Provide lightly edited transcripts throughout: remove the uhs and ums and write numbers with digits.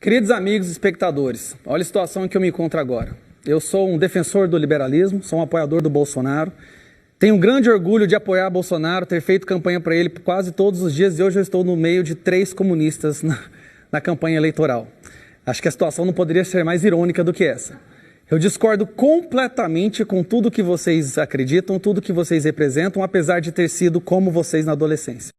Queridos amigos e espectadores, olha a situação em que eu me encontro agora. Eu sou um defensor do liberalismo, sou um apoiador do Bolsonaro. Tenho um grande orgulho de apoiar Bolsonaro, ter feito campanha para ele quase todos os dias e hoje eu estou no meio de 3 comunistas na campanha eleitoral. Acho que a situação não poderia ser mais irônica do que essa. Eu discordo completamente com tudo que vocês acreditam, tudo que vocês representam, apesar de ter sido como vocês na adolescência.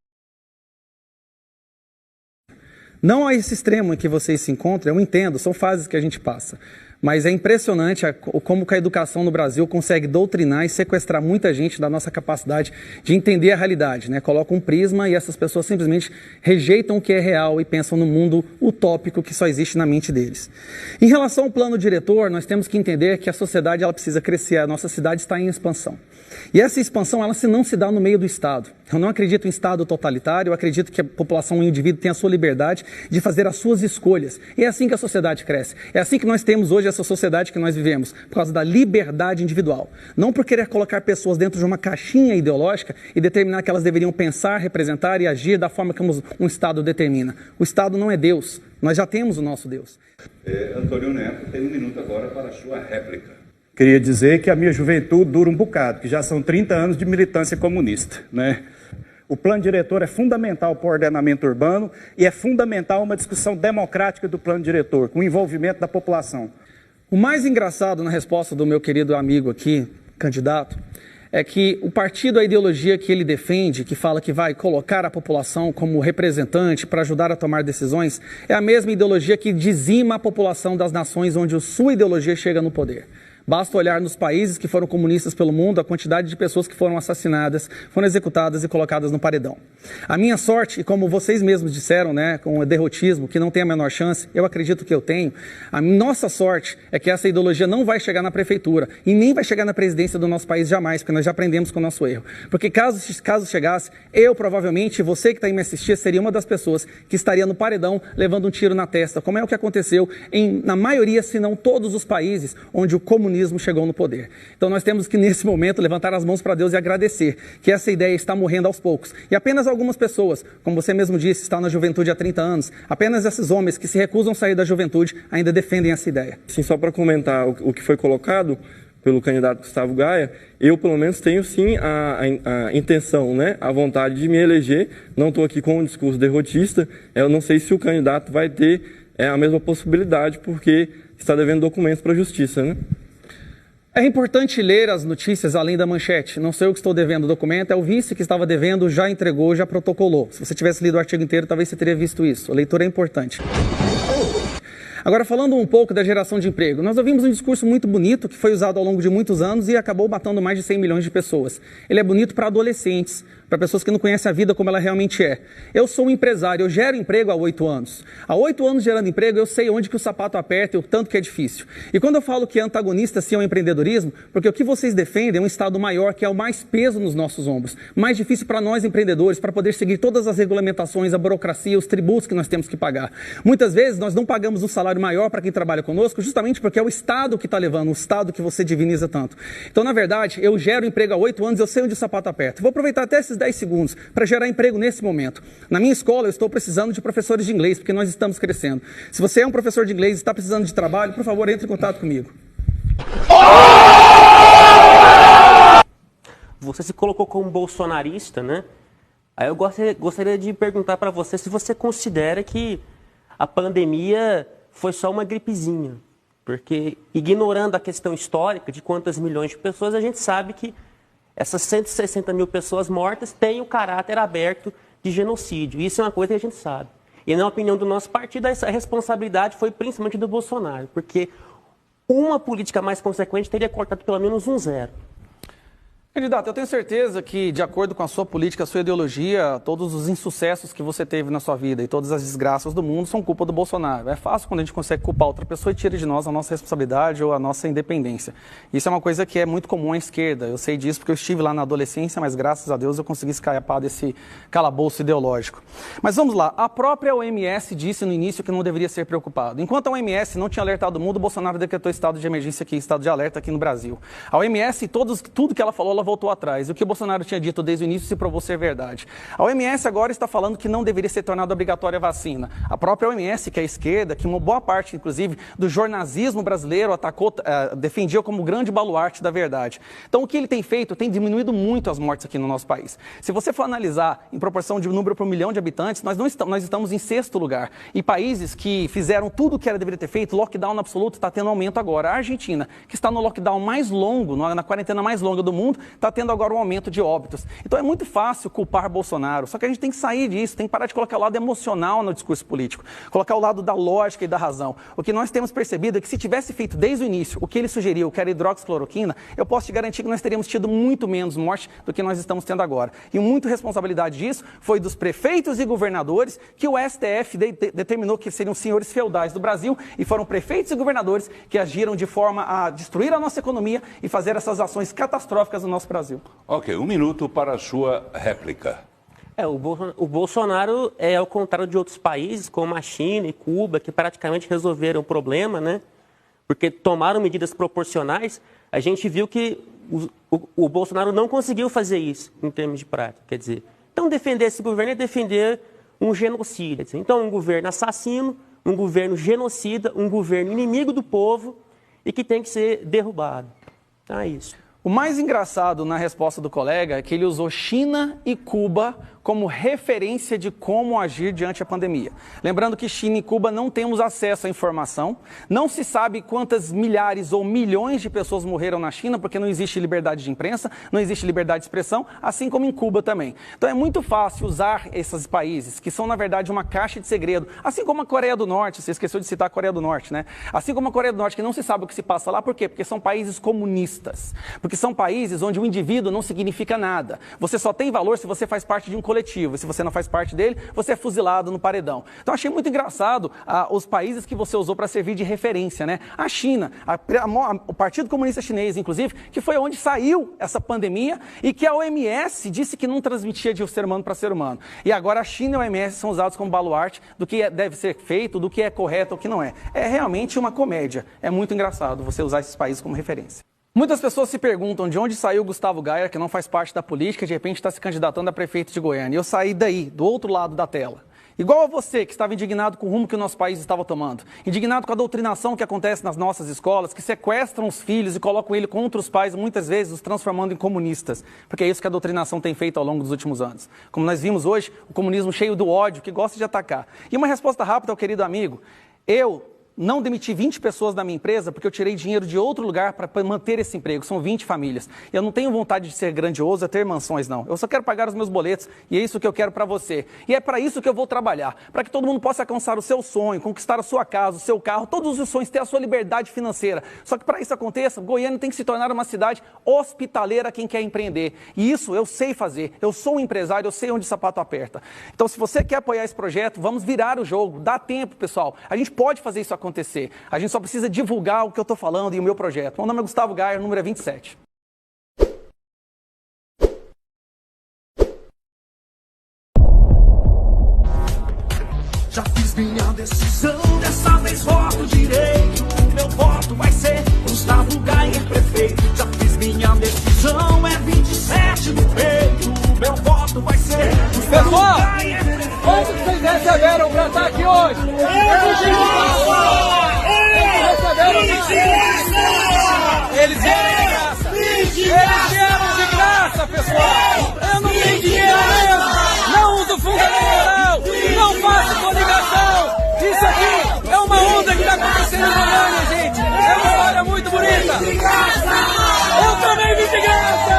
Não a esse extremo em que vocês se encontram, eu entendo, são fases que a gente passa. Mas é impressionante como que a educação no Brasil consegue doutrinar e sequestrar muita gente da nossa capacidade de entender a realidade, né? Coloca um prisma e essas pessoas simplesmente rejeitam o que é real e pensam no mundo utópico que só existe na mente deles. Em relação ao plano diretor, nós temos que entender que a sociedade ela precisa crescer, a nossa cidade está em expansão. E essa expansão ela não se dá no meio do Estado. Eu não acredito em Estado totalitário, eu acredito que a população, o indivíduo tem a sua liberdade de fazer as suas escolhas. E é assim que a sociedade cresce. É assim que nós temos hoje essa sociedade que nós vivemos, por causa da liberdade individual. Não por querer colocar pessoas dentro de uma caixinha ideológica e determinar que elas deveriam pensar, representar e agir da forma como um Estado determina. O Estado não é Deus, nós já temos o nosso Deus. Antônio Neto tem 1 minuto agora para a sua réplica. Queria dizer que a minha juventude dura um bocado, que já são 30 anos de militância comunista, né? O plano diretor é fundamental para o ordenamento urbano e é fundamental uma discussão democrática do plano diretor, com o envolvimento da população. O mais engraçado na resposta do meu querido amigo aqui, candidato, é que o partido, a ideologia que ele defende, que fala que vai colocar a população como representante para ajudar a tomar decisões, é a mesma ideologia que dizima a população das nações onde a sua ideologia chega no poder. Basta olhar nos países que foram comunistas pelo mundo, a quantidade de pessoas que foram assassinadas, foram executadas e colocadas no paredão. A minha sorte, e como vocês mesmos disseram, né, com o derrotismo, que não tem a menor chance, eu acredito que eu tenho, a nossa sorte é que essa ideologia não vai chegar na prefeitura e nem vai chegar na presidência do nosso país jamais, porque nós já aprendemos com o nosso erro. Porque caso chegasse, eu provavelmente, você que está aí me assistir, seria uma das pessoas que estaria no paredão levando um tiro na testa, como é o que aconteceu na maioria, se não todos os países onde o comunismo chegou no poder. Então nós temos que nesse momento levantar as mãos para Deus e agradecer que essa ideia está morrendo aos poucos. E apenas algumas pessoas, como você mesmo disse, estão na juventude há 30 anos, apenas esses homens que se recusam a sair da juventude ainda defendem essa ideia. Sim, só para comentar o que foi colocado pelo candidato Gustavo Gaia, eu pelo menos tenho sim a intenção, né, a vontade de me eleger, não estou aqui com um discurso derrotista, eu não sei se o candidato vai ter a mesma possibilidade, porque está devendo documentos para a justiça, né? É importante ler as notícias além da manchete. Não sei eu que estou devendo o documento, é o vice que estava devendo, já entregou, já protocolou. Se você tivesse lido o artigo inteiro, talvez você teria visto isso. A leitura é importante. Agora, falando um pouco da geração de emprego, nós ouvimos um discurso muito bonito que foi usado ao longo de muitos anos e acabou matando mais de 100 milhões de pessoas. Ele é bonito para adolescentes, para pessoas que não conhecem a vida como ela realmente é. Eu sou um empresário, eu gero emprego há 8 anos. Há 8 anos gerando emprego, eu sei onde que o sapato aperta e o tanto que é difícil. E quando eu falo que é antagonista sim ao empreendedorismo, porque o que vocês defendem é um Estado maior, que é o mais peso nos nossos ombros. Mais difícil para nós empreendedores, para poder seguir todas as regulamentações, a burocracia, os tributos que nós temos que pagar. Muitas vezes nós não pagamos um salário maior para quem trabalha conosco, justamente porque é o Estado que está levando, o Estado que você diviniza tanto. Então, na verdade, eu gero emprego há 8 anos, eu sei onde o sapato aperta. Vou aproveitar até esses 10 segundos para gerar emprego nesse momento. Na minha escola, eu estou precisando de professores de inglês, porque nós estamos crescendo. Se você é um professor de inglês e está precisando de trabalho, por favor, entre em contato comigo. Você se colocou como bolsonarista, né? Aí eu gostaria de perguntar para você se você considera que a pandemia foi só uma gripezinha. Porque, ignorando a questão histórica de quantas milhões de pessoas, a gente sabe que essas 160 mil pessoas mortas têm o caráter aberto de genocídio. Isso é uma coisa que a gente sabe. E na opinião do nosso partido, essa responsabilidade foi principalmente do Bolsonaro, porque uma política mais consequente teria cortado pelo menos um zero. Candidato, eu tenho certeza que, de acordo com a sua política, a sua ideologia, todos os insucessos que você teve na sua vida e todas as desgraças do mundo são culpa do Bolsonaro. É fácil quando a gente consegue culpar outra pessoa e tira de nós a nossa responsabilidade ou a nossa independência. Isso é uma coisa que é muito comum à esquerda. Eu sei disso porque eu estive lá na adolescência, mas graças a Deus eu consegui escapar desse calabouço ideológico. Mas vamos lá. A própria OMS disse no início que não deveria ser preocupado. Enquanto a OMS não tinha alertado o mundo, o Bolsonaro decretou estado de emergência aqui, estado de alerta aqui no Brasil. A OMS, tudo que ela falou, ela voltou atrás. O que o Bolsonaro tinha dito desde o início se provou ser verdade. A OMS agora está falando que não deveria ser tornada obrigatória a vacina. A própria OMS, que é a esquerda, que uma boa parte, inclusive, do jornalismo brasileiro defendia como grande baluarte da verdade. Então, o que ele tem feito tem diminuído muito as mortes aqui no nosso país. Se você for analisar em proporção de número por 1 milhão de habitantes, nós estamos em 6º lugar. E países que fizeram tudo o que deveria ter feito, lockdown absoluto, está tendo aumento agora. A Argentina, que está no lockdown mais longo, na quarentena mais longa do mundo, está tendo agora um aumento de óbitos. Então é muito fácil culpar Bolsonaro, só que a gente tem que sair disso, tem que parar de colocar o lado emocional no discurso político, colocar o lado da lógica e da razão. O que nós temos percebido é que se tivesse feito desde o início o que ele sugeriu, que era hidroxicloroquina, eu posso te garantir que nós teríamos tido muito menos morte do que nós estamos tendo agora. E muita responsabilidade disso foi dos prefeitos e governadores que o STF determinou que seriam senhores feudais do Brasil, e foram prefeitos e governadores que agiram de forma a destruir a nossa economia e fazer essas ações catastróficas no nosso Brasil. Ok, 1 minuto para a sua réplica. O Bolsonaro é ao contrário de outros países, como a China e Cuba, que praticamente resolveram o problema, né? Porque tomaram medidas proporcionais. A gente viu que o Bolsonaro não conseguiu fazer isso em termos de prática. Quer dizer, então defender esse governo é defender um genocídio. Então, um governo assassino, um governo genocida, um governo inimigo do povo e que tem que ser derrubado. Então é isso. O mais engraçado na resposta do colega é que ele usou China e Cuba como referência de como agir diante da pandemia. Lembrando que China e Cuba não temos acesso à informação, não se sabe quantas milhares ou milhões de pessoas morreram na China, porque não existe liberdade de imprensa, não existe liberdade de expressão, assim como em Cuba também. Então é muito fácil usar esses países, que são na verdade uma caixa de segredo, assim como a Coreia do Norte, você esqueceu de citar a Coreia do Norte, né? Assim como a Coreia do Norte, que não se sabe o que se passa lá, por quê? Porque são países comunistas, porque são países onde o indivíduo não significa nada. Você só tem valor se você faz parte de um coletivo, e se você não faz parte dele, você é fuzilado no paredão. Então achei muito engraçado os países que você usou para servir de referência, né? A China, o Partido Comunista Chinês, inclusive, que foi onde saiu essa pandemia e que a OMS disse que não transmitia de ser humano para ser humano. E agora a China e a OMS são usados como baluarte do que deve ser feito, do que é correto ou o que não é. É realmente uma comédia. É muito engraçado você usar esses países como referência. Muitas pessoas se perguntam de onde saiu o Gustavo Gaia, que não faz parte da política, de repente está se candidatando a prefeito de Goiânia. E eu saí daí, do outro lado da tela. Igual a você, que estava indignado com o rumo que o nosso país estava tomando. Indignado com a doutrinação que acontece nas nossas escolas, que sequestram os filhos e colocam ele contra os pais, muitas vezes os transformando em comunistas. Porque é isso que a doutrinação tem feito ao longo dos últimos anos. Como nós vimos hoje, o comunismo cheio do ódio, que gosta de atacar. E uma resposta rápida ao querido amigo. Eu não demiti 20 pessoas da minha empresa porque eu tirei dinheiro de outro lugar para manter esse emprego. São 20 famílias. Eu não tenho vontade de ser grandioso, a ter mansões, não. Eu só quero pagar os meus boletos e é isso que eu quero para você. E é para isso que eu vou trabalhar. Para que todo mundo possa alcançar o seu sonho, conquistar a sua casa, o seu carro, todos os sonhos, ter a sua liberdade financeira. Só que para isso aconteça, Goiânia tem que se tornar uma cidade hospitaleira a quem quer empreender. E isso eu sei fazer. Eu sou um empresário, eu sei onde o sapato aperta. Então, se você quer apoiar esse projeto, vamos virar o jogo. Dá tempo, pessoal. A gente pode fazer isso acontecer. A gente só precisa divulgar o que eu estou falando e o meu projeto. Meu nome é Gustavo Gaia, o número é 27. Já fiz minha decisão, dessa vez voto direito. O meu voto vai ser Gustavo Gaia, prefeito. Já fiz minha decisão, é 27 no peito. O meu voto vai ser Gustavo Gaia, prefeito. Quanto vocês receberam pra estar aqui hoje? Eles vieram de graça, pessoal! Eu não tenho dinheiro mesmo! Não uso fundo eleitoral! Não faço coligação! Isso aqui é uma onda que está acontecendo em Goiânia, gente! É uma história muito bonita! Eu também vim de graça!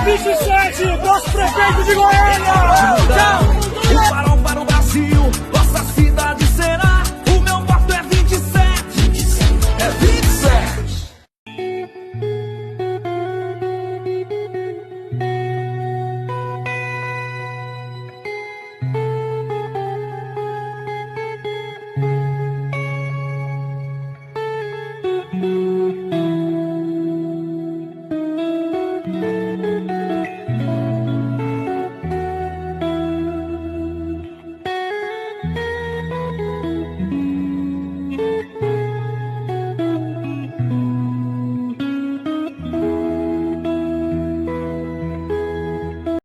27, nosso prefeito de Goiânia! Tchau!